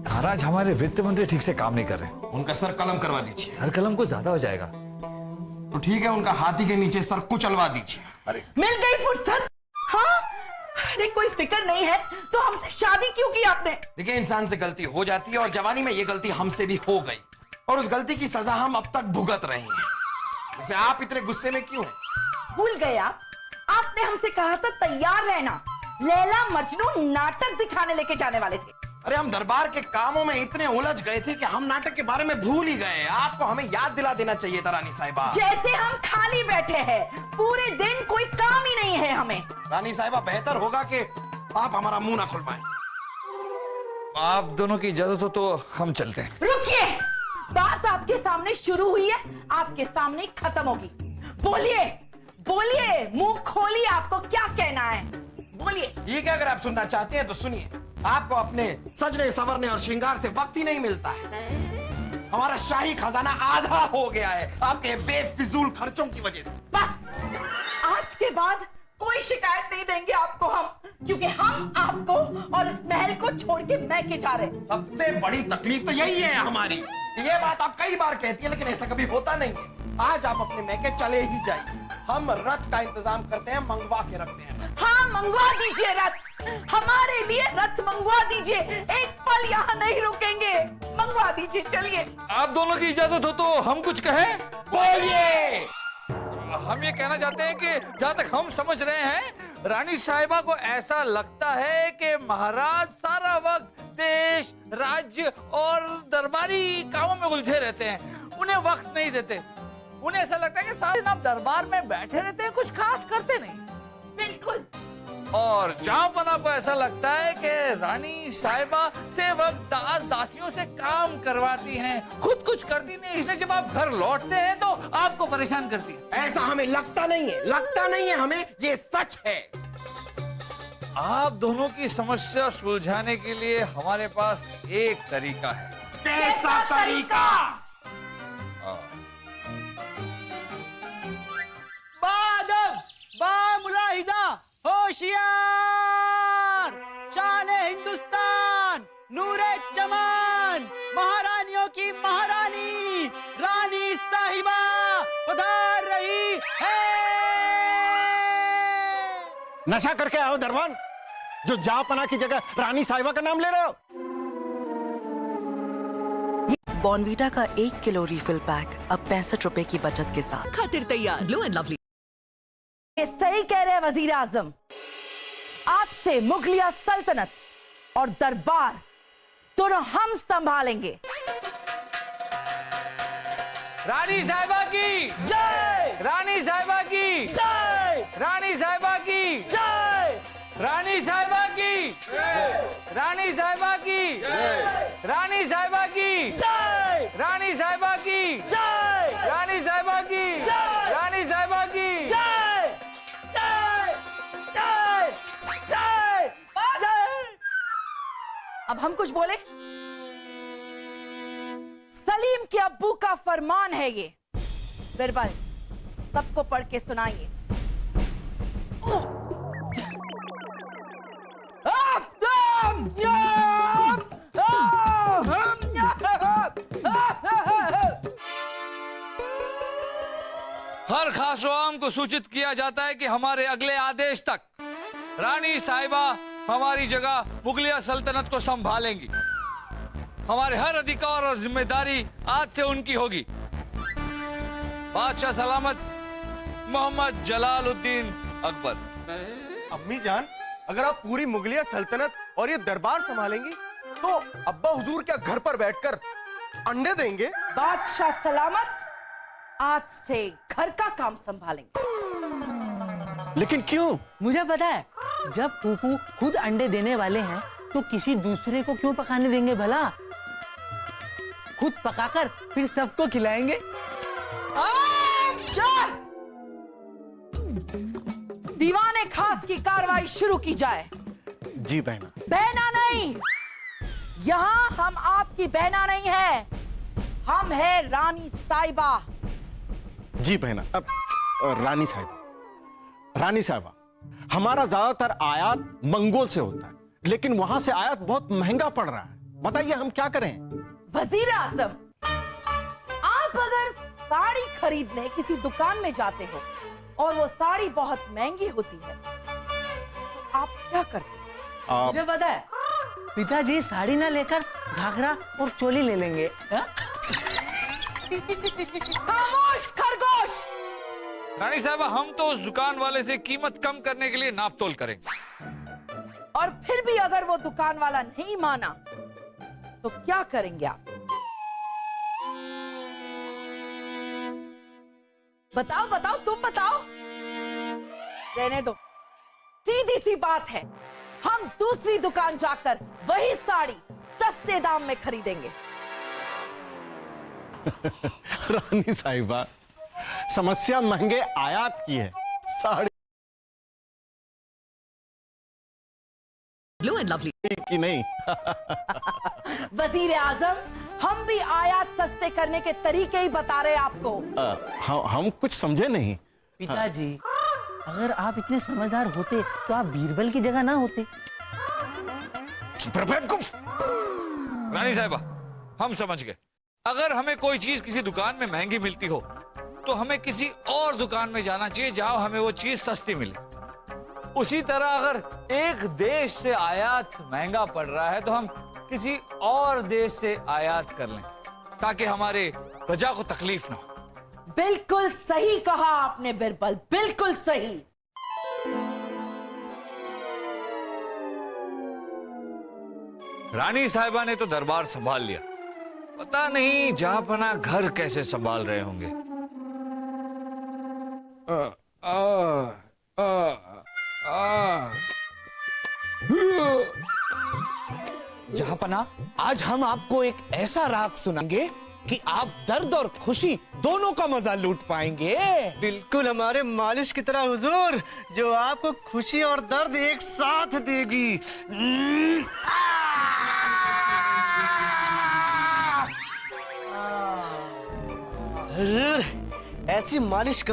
महाराज, हमारे वित्त मंत्री ठीक से काम नहीं कर रहे। उनका सर कलम करवा दीजिए। सर कलम को ज्यादा हो जाएगा। तो ठीक है, उनका हाथी के नीचे सर कुचलवा दीजिए। अरे मिल गई फुर्सत। हाँ, अरे कोई फिक्र नहीं है तो हमसे शादी क्यों की आपने? देखिए, इंसान से गलती हो जाती है और जवानी में ये गलती हमसे भी हो गई और उस गलती की सजा हम अब तक भुगत रहे हैं। वैसे आप इतने गुस्से में क्यों हैं? भूल गए आप? आपने हमसे कहा था तैयार रहना, लैला मजनू नाटक दिखाने लेके जाने वाले थे। अरे हम दरबार के कामों में इतने उलझ गए थे कि हम नाटक के बारे में भूल ही गए। आपको हमें याद दिला देना चाहिए था रानी साहिबा। जैसे हम खाली बैठे हैं, पूरे दिन कोई काम ही नहीं है हमें। रानी साहिबा, बेहतर होगा कि आप हमारा मुंह ना खुलवाएं। आप दोनों की इजाजत हो तो हम चलते हैं। रुकिए, बात आपके सामने शुरू हुई है, आपके सामने खत्म होगी। बोलिए बोलिए, मुंह खोलिए, आपको क्या कहना है बोलिए। ठीक है, अगर आप सुनना चाहते हैं तो सुनिए। आपको अपने सजने संवरने और श्रृंगार से वक्त ही नहीं मिलता है। हमारा शाही खजाना आधा हो गया है आपके बेफिजूल खर्चों की वजह से। बस आज के बाद कोई शिकायत नहीं देंगे आपको हम, क्योंकि हम आपको और इस महल को छोड़ के मैके जा रहे हैं। सबसे बड़ी तकलीफ तो यही है हमारी। ये बात आप कई बार कहती है, लेकिन ऐसा कभी होता नहीं है। आज आप अपने मैके चले ही जाइए। हम रथ का इंतजाम करते हैं, मंगवा के रखते हैं। हाँ, मंगवा दीजिए रथ, हमारे लिए रथ मंगवा दीजिए। एक पल यहाँ नहीं रुकेंगे, मंगवा दीजिए। चलिए। आप दोनों की इजाजत हो तो हम कुछ कहें? बोलिए। हम ये कहना चाहते हैं कि जहाँ तक हम समझ रहे हैं, रानी साहिबा को ऐसा लगता है कि महाराज सारा वक्त देश, राज्य और दरबारी कामों में उलझे रहते हैं, उन्हें वक्त नहीं देते। उन्हें ऐसा लगता है कि सारे दिन आप दरबार में बैठे रहते हैं, कुछ खास करते नहीं। बिल्कुल। और जहांपना को ऐसा लगता है कि रानी साहिबा से वक्त दास दासियों से काम करवाती हैं, खुद कुछ करती नहीं, इसलिए जब आप घर लौटते हैं तो आपको परेशान करती है। ऐसा हमें लगता नहीं है, लगता नहीं है हमें, ये सच है। आप दोनों की समस्या सुलझाने के लिए हमारे पास एक तरीका है। कैसा तरीका? मुलाहिजा, होशियार, शान हिंदुस्तान, नूरे चमन, महारानियों की महारानी रानी साहिबा पधार रही है। नशा करके आओ दरबान, जो जापना की जगह रानी साहिबा का नाम ले रहे हो। बॉर्नवीटा का 1 किलो रिफिल पैक अब 65 रुपए की बचत के साथ। खातिर तैयार, ग्लो एंड लवली। ये सही कह रहे हैं वजीर आजम। आज से मुगलिया सल्तनत और दरबार दोनों हम संभालेंगे। रानी साहिबा की जय, रानी साहिबा की जय, रानी साहिबा की जय, रानी साहिबा की रानी साहिबा की रानी साहिबा की जय, रानी साहिबा की जय, रानी साहिबा की जय, रानी साहिबा की जय, जय, जय, जय, जय। अब हम कुछ बोले? सलीम के अब्बू का फरमान है ये। बिरबल, सबको पढ़ के सुनाइए। हर खास आम को सूचित किया जाता है कि हमारे अगले आदेश तक रानी साहिबा हमारी जगह मुगलिया सल्तनत को संभालेंगी। हमारे हर अधिकार और जिम्मेदारी आज से उनकी होगी। बादशाह सलामत, मोहम्मद जलालुद्दीन अकबर। अम्मी जान, अगर आप पूरी मुगलिया सल्तनत और ये दरबार संभालेंगी तो अब्बा हुजूर क्या घर पर बैठकर अंडे देंगे? बादशाह सलामत आज से घर का काम संभालेंगे। लेकिन क्यों? मुझे पता है, जब फूफू खुद अंडे देने वाले हैं तो किसी दूसरे को क्यों पकाने देंगे भला? खुद पकाकर फिर सबको खिलाएंगे। दीवाने खास की कार्रवाई शुरू की जाए। जी बहना। बहना नहीं, यहाँ हम आपकी बहना नहीं है, हम है रानी साहिबा। जी बहना। अब रानी साहिबा, हमारा ज्यादातर आयात मंगोल से होता है, लेकिन वहां से आयात बहुत महंगा पड़ रहा है। बताइए हम क्या करें? वजीर आजम, आप अगर साड़ी खरीदने किसी दुकान में जाते हो और वो साड़ी बहुत महंगी होती है, तो आप क्या करते हो? मुझे पता है, पिताजी साड़ी ना लेकर घाघरा और चोली ले लेंगे। हाँ? खामोश खरगोश! रानी साहबा, हम तो उस दुकान वाले से कीमत कम करने के लिए नाप तोल करेंगे। और फिर भी अगर वो दुकान वाला नहीं माना तो क्या करेंगे आप? बताओ बताओ, तुम बताओ। रहने दो, सीधी सी बात है, हम दूसरी दुकान जाकर वही साड़ी सस्ते दाम में खरीदेंगे। रानी साहिबा, समस्या महंगे आयात की है, साड़ी Blue and lovely. की नहीं। वजीर आजम, हम भी आयात सस्ते करने के तरीके ही बता रहे हैं आपको। हम कुछ समझे नहीं। पिताजी, अगर आप इतने समझदार होते तो आप बीरबल की जगह ना होते। रानी साहिबा, हम समझ गए। अगर हमें कोई चीज किसी दुकान में महंगी मिलती हो तो हमें किसी और दुकान में जाना चाहिए जहां हमें वो चीज सस्ती मिले। उसी तरह अगर एक देश से आयात महंगा पड़ रहा है तो हम किसी और देश से आयात कर लें ताकि हमारे प्रजा को तकलीफ ना हो। बिल्कुल सही कहा आपने बीरबल, बिल्कुल सही। रानी साहिबा ने तो दरबार संभाल लिया, पता नहीं जहांपना घर कैसे संभाल रहे होंगे। जहांपना, आज हम आपको एक ऐसा राग सुनाएंगे कि आप दर्द और खुशी दोनों का मजा लूट पाएंगे। बिल्कुल हमारे मालिश की तरह हुजूर, जो आपको खुशी और दर्द एक साथ देगी। हुजूर, ऐसी मालिश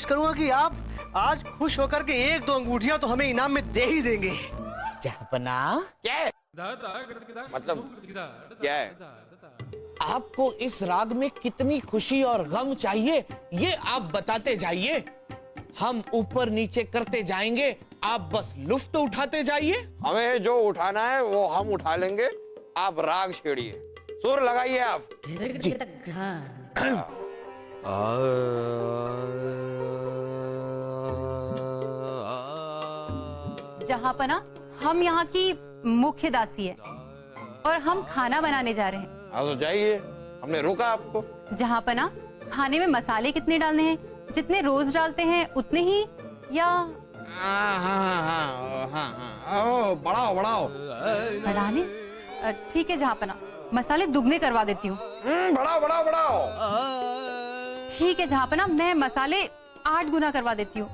करूंगा कि आप आज खुश होकर के एक दो अंगूठियां तो हमें इनाम में दे ही देंगे। जहांपना, क्या है? मतलब क्या है? आपको इस राग में कितनी खुशी और गम चाहिए ये आप बताते जाइए, हम ऊपर नीचे करते जाएंगे, आप बस लुफ्त उठाते जाइए। हमें जो उठाना है वो हम उठा लेंगे, आप राग छेड़िए, सुर लगाइए आप। जी। जहांपना, हम यहाँ की मुख्य दासी है और हम खाना बनाने जा रहे हैं। हाँ तो जाइए, हमने रोका आपको। जहांपना, खाने में मसाले कितने डालने हैं? जितने रोज डालते हैं उतने ही, या बढ़ाओ बढ़ाओ। बढ़ाने? ठीक है जहांपना, मसाले दुगने करवा देती हूँ। बढ़ाओ बढ़ाओ बढ़ाओ। ठीक है जहांपना, मैं मसाले 8 गुना करवा देती हूँ।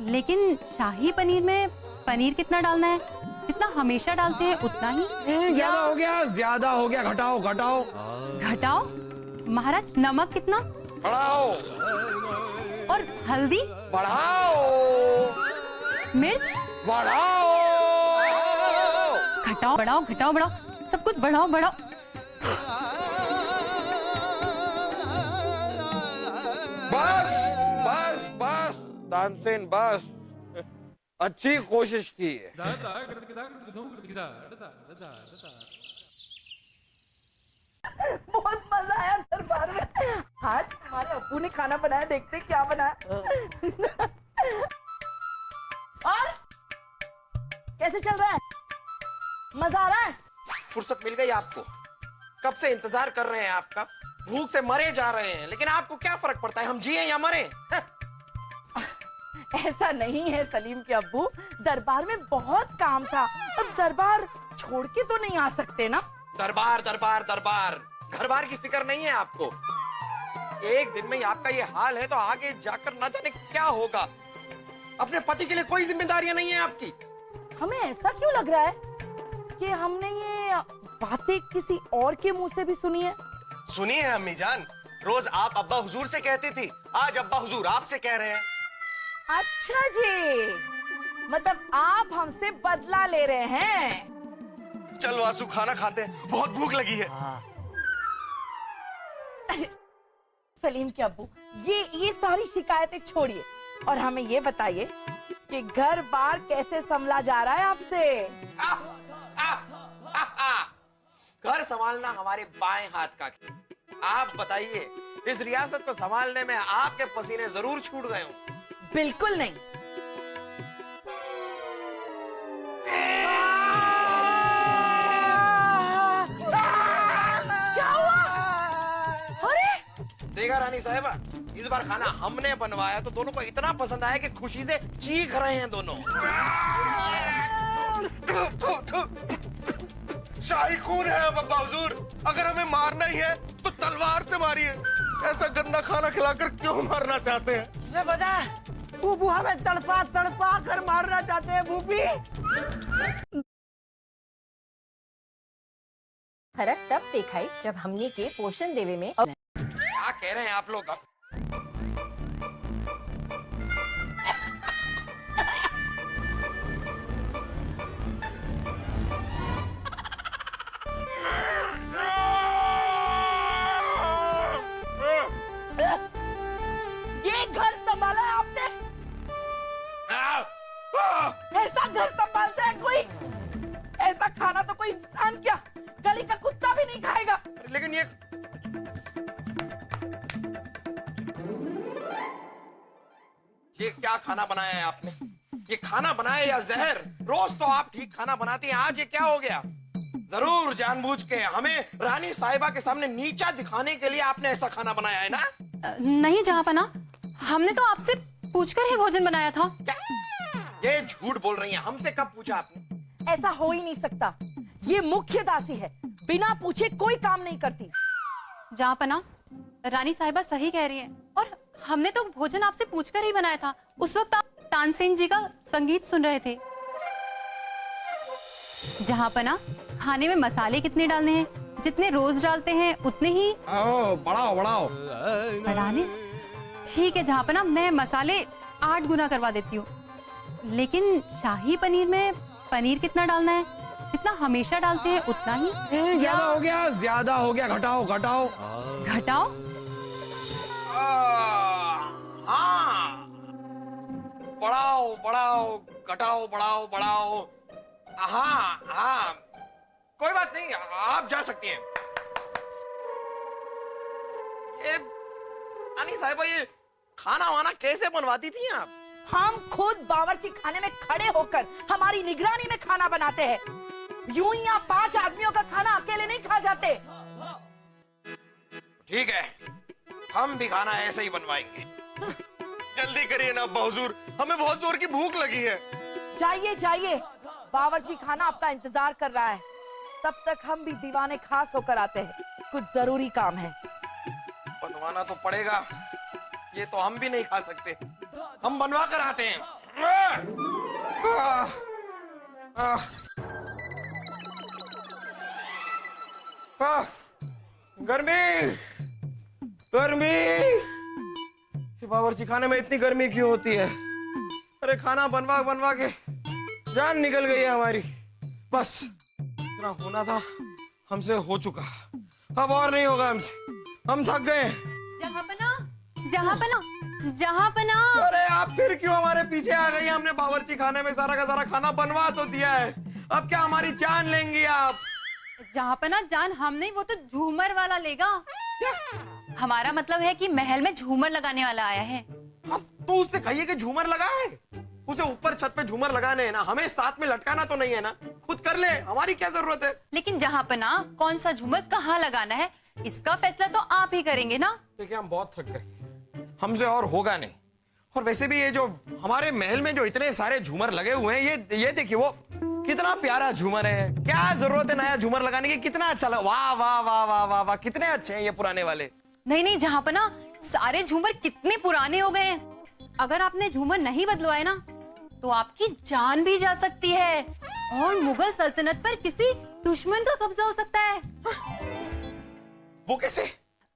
लेकिन शाही पनीर में पनीर कितना डालना है? जितना हमेशा डालते हैं उतना ही? ज्यादा हो गया, ज्यादा हो गया, घटाओ घटाओ। घटाओ? महाराज, नमक कितना? बढ़ाओ। और हल्दी? बढ़ाओ। मिर्च? बढ़ाओ। घटाओ बढ़ाओ घटाओ बढ़ाओ, सब कुछ बढ़ाओ बढ़ाओ। बस बस बस तानसेन, बस, अच्छी कोशिश थी। बहुत मजा आया दरबार में। आज हमारे अब्बू ने खाना बनाया, देखते क्या बनाया। और कैसे चल रहा है? मजा आ रहा है? फुर्सत मिल गई आपको? कब से इंतजार कर रहे हैं आपका, भूख से मरे जा रहे हैं, लेकिन आपको क्या फर्क पड़ता है हम जिए या मरे? ऐसा नहीं है सलीम के अब्बू, दरबार में बहुत काम था, अब दरबार छोड़ के तो नहीं आ सकते ना। दरबार दरबार दरबार, घर बार की फिक्र नहीं है आपको। एक दिन में ही आपका ये हाल है तो आगे जाकर ना जाने क्या होगा। अपने पति के लिए कोई जिम्मेदारियां नहीं है आपकी। हमें ऐसा क्यों लग रहा है कि हमने ये बातें किसी और के मुंह से भी सुनी है? सुनिए अम्मी जान, रोज आप अब्बा हुजूर से कहती थी, आज अब्बा हुजूर आपसे कह रहे हैं। अच्छा जी, मतलब आप हमसे बदला ले रहे हैं। चलो आंसू, खाना खाते हैं, बहुत भूख लगी है। सलीम के अब्बू, ये सारी शिकायतें छोड़िए और हमें ये बताइए कि घर बार कैसे संभला जा रहा है आपसे। घर संभालना हमारे बाएं हाथ का खेल। आप बताइए, इस रियासत को संभालने में आपके पसीने जरूर छूट गए हों। बिल्कुल नहीं। क्या हुआ? अरे देखा रानी साहिबा, इस बार खाना हमने बनवाया तो दोनों को इतना पसंद आया कि खुशी से चीख रहे हैं दोनों। शाही खून है अब अब्बा हुजूर, अगर हमें मारना ही है तो तलवार से मारिए। ऐसा गंदा खाना खिलाकर क्यों मारना चाहते हैं? ये बता, फूफू हमें तड़पा तड़पा कर मारना चाहते हैं फूफी। फर्क तब दिखाई जब हमने के पोषण देवे में क्या कह रहे हैं आप लोग? ये घर संभाला है आपने? ऐसा घर संभालता है कोई? ऐसा खाना तो कोई इंसान क्या, गली का कुत्ता भी नहीं खाएगा। लेकिन ये क्या खाना बनाया है आपने? ये खाना बनाया या जहर? रोज तो आप ठीक खाना बनाती हैं, आज ये क्या हो गया? जरूर जानबूझ के हमें रानी साहिबा के सामने नीचा दिखाने के लिए आपने ऐसा खाना बनाया है ना? नहीं जहाँपना, हमने तो आपसे पूछकर ही भोजन बनाया था। क्या? ये झूठ बोल रही हैं। हमसे कब पूछा आपने? ऐसा हो ही नहीं सकता। ये मुख्य दासी है, बिना पूछे कोई काम नहीं करती। जहाँपना, रानी साहिबा सही कह रही है और हमने तो भोजन आपसे पूछकर ही बनाया था। उस वक्त आप तानसेन जी का संगीत सुन रहे थे। जहाँपना, खाने में मसाले कितने डालने हैं? जितने रोज डालते हैं उतने ही। बढ़ाओ बढ़ाओ। बढ़ाने? ठीक है जहाँपना, मैं मसाले 8 गुना करवा देती हूँ। लेकिन शाही पनीर में पनीर कितना डालना है? जितना हमेशा डालते हैं उतना ही। ज्यादा हो गया, ज्यादा हो गया, घटाओ घटाओ। घटाओ? हाँ, बढ़ाओ बढ़ाओ, घटाओ बढ़ाओ बढ़ाओ। हाँ हाँ, कोई बात नहीं, आप जा सकती हैं। ये रानी साहिबा, ये खाना वाना कैसे बनवाती थी आप? हम खुद बावर्ची खाने में खड़े होकर हमारी निगरानी में खाना बनाते हैं। यूं ही आप 5 आदमियों का खाना अकेले नहीं खा जाते। ठीक है, हम भी खाना ऐसे ही बनवाएंगे। जल्दी करिए ना अब्बा हुजूर, हमें बहुत जोर की भूख लगी है। जाइए जाइए, बावर्ची खाना आपका इंतजार कर रहा है। तब तक हम भी दीवाने खास होकर आते हैं, कुछ जरूरी काम है। बनवाना तो पड़ेगा, ये तो हम भी नहीं खा सकते। हम बनवा कर आते हैं। गर्मी गर्मी, बावर्ची खाने में इतनी गर्मी क्यों होती है? अरे खाना बनवा बनवा के जान निकल गई है हमारी। बस इतना होना था हमसे हो चुका, अब और नहीं होगा हमसे। हम थक गए। जहाँपना, जहाँपना, जहाँपना। अरे आप फिर क्यों हमारे पीछे आ गई? हमने बावर्ची खाने में सारा का सारा खाना बनवा तो दिया है, अब क्या हमारी जान लेंगी आप? जहाँपना, जान हम नहीं, वो तो झूमर वाला लेगा। हमारा मतलब है कि महल में झूमर लगाने वाला आया है। तो उससे कहिए कि झूमर लगाए। उसे ऊपर छत पे झूमर लगाने हैं ना, हमें साथ में लटकाना तो नहीं है ना। खुद कर ले, हमारी क्या जरूरत है? लेकिन जहाँपना, कौन सा झूमर कहाँ लगाना है इसका फैसला तो आप ही करेंगे ना। देखिए हम बहुत थक गए, हमसे और होगा नहीं। और वैसे भी ये जो हमारे महल में जो इतने सारे झूमर लगे हुए हैं, ये देखिए वो कितना प्यारा झूमर है। क्या जरूरत है नया झूमर लगाने की? कितना अच्छा लगा। वाह वाह वाह वाह वाह वाह, कितने अच्छे हैं ये पुराने वाले। नहीं नहीं जहाँपना, सारे झूमर कितने पुराने हो गए हैं। अगर आपने झूमर नहीं बदलवाए ना तो आपकी जान भी जा सकती है और मुगल सल्तनत पर किसी दुश्मन का कब्जा हो सकता है। वो कैसे?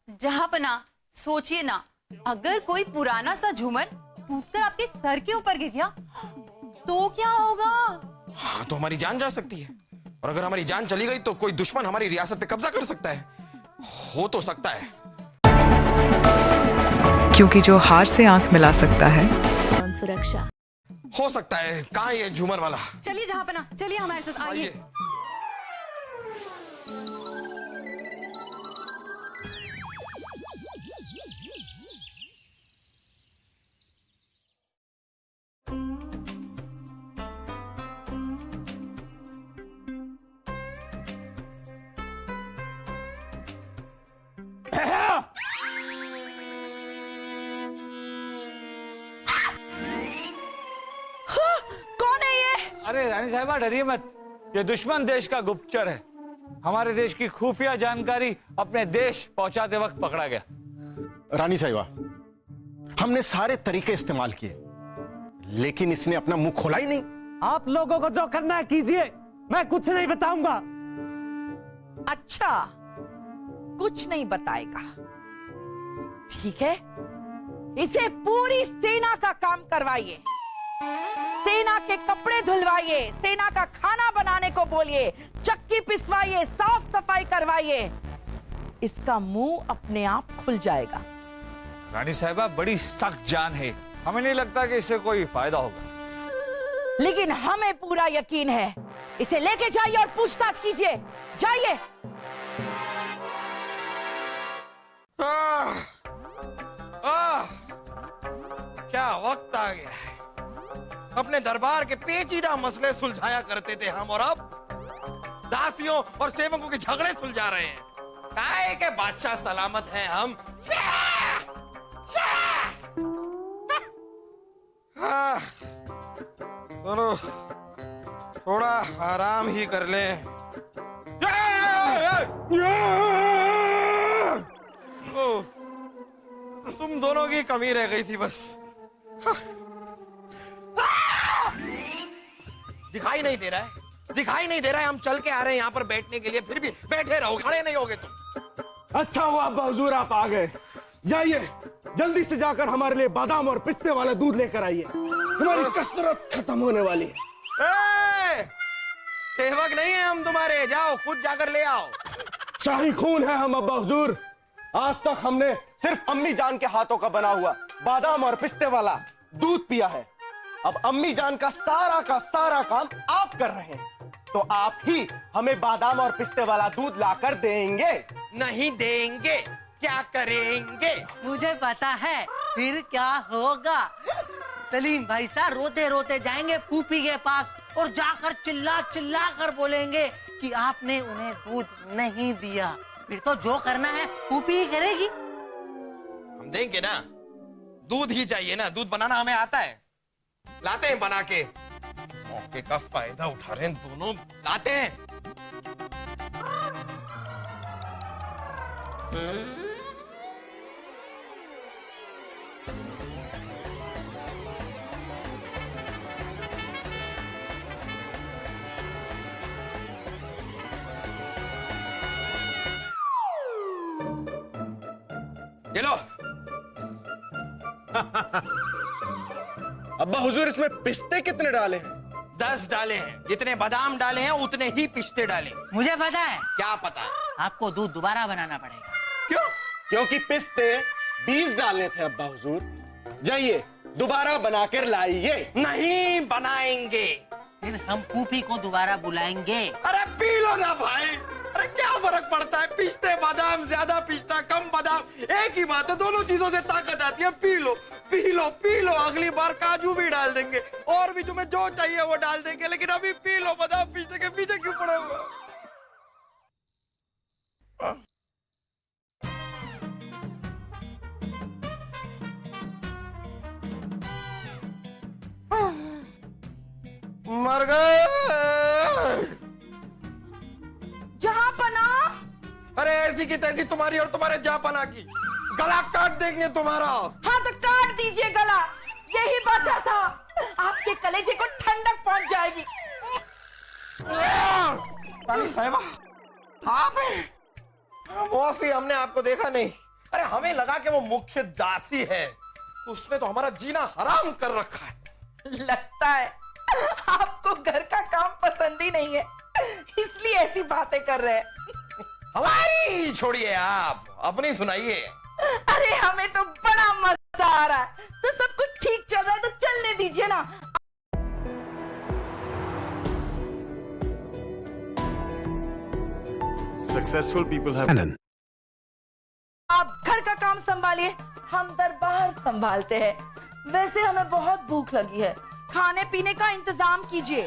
जहाँपना, सोचिए ना, अगर कोई पुराना सा झूमर टूटकर आपके सर के ऊपर गिर गया तो क्या होगा? हाँ, तो हमारी जान जा सकती है, और अगर हमारी जान चली गई तो कोई दुश्मन हमारी रियासत पे कब्जा कर सकता है। हो तो सकता है, क्योंकि जो हार से आंख मिला सकता है, सुरक्षा हो सकता है। कहाँ ये झूमर वाला? चलिए जहाँपना, चलिए हमारे साथ आइए। कौन है ये? अरे रानी साहिबा डरिए मत, ये दुश्मन देश का गुप्तचर है। हमारे देश की खुफिया जानकारी अपने देश पहुंचाते वक्त पकड़ा गया। रानी साहिबा, हमने सारे तरीके इस्तेमाल किए, लेकिन इसने अपना मुंह खोला ही नहीं। आप लोगों को जो करना है कीजिए, मैं कुछ नहीं बताऊंगा। अच्छा, कुछ नहीं बताएगा, ठीक है। इसे पूरी सेना का काम करवाइए, सेना के कपड़े धुलवाइए, सेना का खाना बनाने को बोलिए, चक्की पिसवाइए, साफ सफाई करवाइए। इसका मुंह अपने आप खुल जाएगा। रानी साहिबा बड़ी सख्त जान है, हमें नहीं लगता कि इससे कोई फायदा होगा। लेकिन हमें पूरा यकीन है। इसे लेके जाइए और पूछताछ कीजिए, जाइए। क्या वक्त आ गया है। अपने दरबार के पेचीदा मसले सुलझाया करते थे हम, और अब दासियों और सेवकों के झगड़े सुलझा रहे हैं। काहे के बादशाह सलामत हैं हम। चलो थोड़ा आराम ही कर लें। तुम दोनों की कमी रह गई थी बस। दिखाई नहीं दे रहा है, दिखाई नहीं दे रहा है। हम चल के आ रहे हैं यहाँ पर बैठने के लिए, फिर भी बैठे रहो, खड़े नहीं होगे तुम। अच्छा हुआ अब्बा हुजूर आप आ गए। जाइए जल्दी से जाकर हमारे लिए बादाम और पिस्ते वाला दूध लेकर आइए, हमारी कसरत खत्म होने वाली है। सेवक नहीं है हम तुम्हारे, जाओ खुद जाकर ले आओ। शाही खून है हम अब्बा हुजूर। आज तक हमने सिर्फ अम्मी जान के हाथों का बना हुआ बादाम और पिस्ते वाला दूध पिया है। अब अम्मी जान का सारा काम आप कर रहे हैं, तो आप ही हमें बादाम और पिस्ते वाला दूध लाकर देंगे। नहीं देंगे, क्या करेंगे? मुझे पता है फिर क्या होगा। सलीम भाई साहब रोते रोते जाएंगे फूफी के पास और जाकर चिल्ला चिल्ला कर बोलेंगे कि आपने उन्हें दूध नहीं दिया। फिर तो जो करना है फूफी ही करेगी। हम देंगे ना, दूध ही चाहिए ना, दूध बनाना हमें आता है, लाते हैं बना के। मौके का फायदा उठा रहे हैं दोनों, लाते हैं। ये लो। अब्बा हुजूर इसमें पिस्ते कितने डाले हैं? 10 डाले हैं। जितने बादाम डाले हैं उतने ही पिस्ते डाले। मुझे पता है। क्या पता है? आपको दूध दोबारा बनाना पड़ेगा। क्यों? क्योंकि पिस्ते 20 डालने थे अब्बा हुजूर। जाइए दोबारा बनाकर लाइए। नहीं बनाएंगे। फिर हम फूफी को दोबारा बुलाएंगे। अरे पी लो ना भाई, अरे क्या फर्क पड़ता है, पिस्ते बादाम, ज्यादा पिस्ता कम बादाम, एक ही बात है। दोनों चीजों से ताकत आती है। P low P low P low, अगली बार काजू भी डाल देंगे और भी तुम्हें जो चाहिए वो डाल देंगे, लेकिन अभी पी लो। बादाम पिस्ते के पीछे क्यों पड़े हुए? मर गए। जहाँपना। अरे ऐसी की तैसी तुम्हारी और तुम्हारे जहाँपना की, गला काट देंगे तुम्हारा। हाँ तो काट दीजिए गला, यही बचा था। आपके कलेजे को ठंडक पहुंच जाएगी। रानी साहिबा आप हैं? माफी, हमने आपको देखा नहीं। अरे हमें लगा कि वो मुख्य दासी है, तो उसने तो हमारा जीना हराम कर रखा है। लगता है आपको घर का काम पसंद ही नहीं है, इसलिए ऐसी बातें कर रहे हैं। हमारी छोड़िए, आप अपनी सुनाइए। अरे हमें तो बड़ा मजा आ रहा है, तो सब कुछ ठीक चल रहा है तो चलने दीजिए ना। Successful people have आप घर का काम संभालिए, हम दरबार संभालते हैं। वैसे हमें बहुत भूख लगी है, खाने पीने का इंतजाम कीजिए।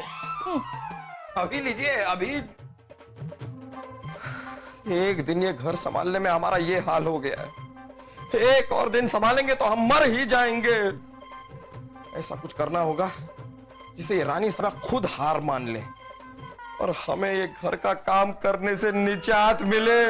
अभी लीजिए, अभी। एक दिन ये घर संभालने में हमारा ये हाल हो गया है, एक और दिन संभालेंगे तो हम मर ही जाएंगे। ऐसा कुछ करना होगा जिसे ये रानी साहबा खुद हार मान ले और हमें ये घर का काम करने से निजात मिले।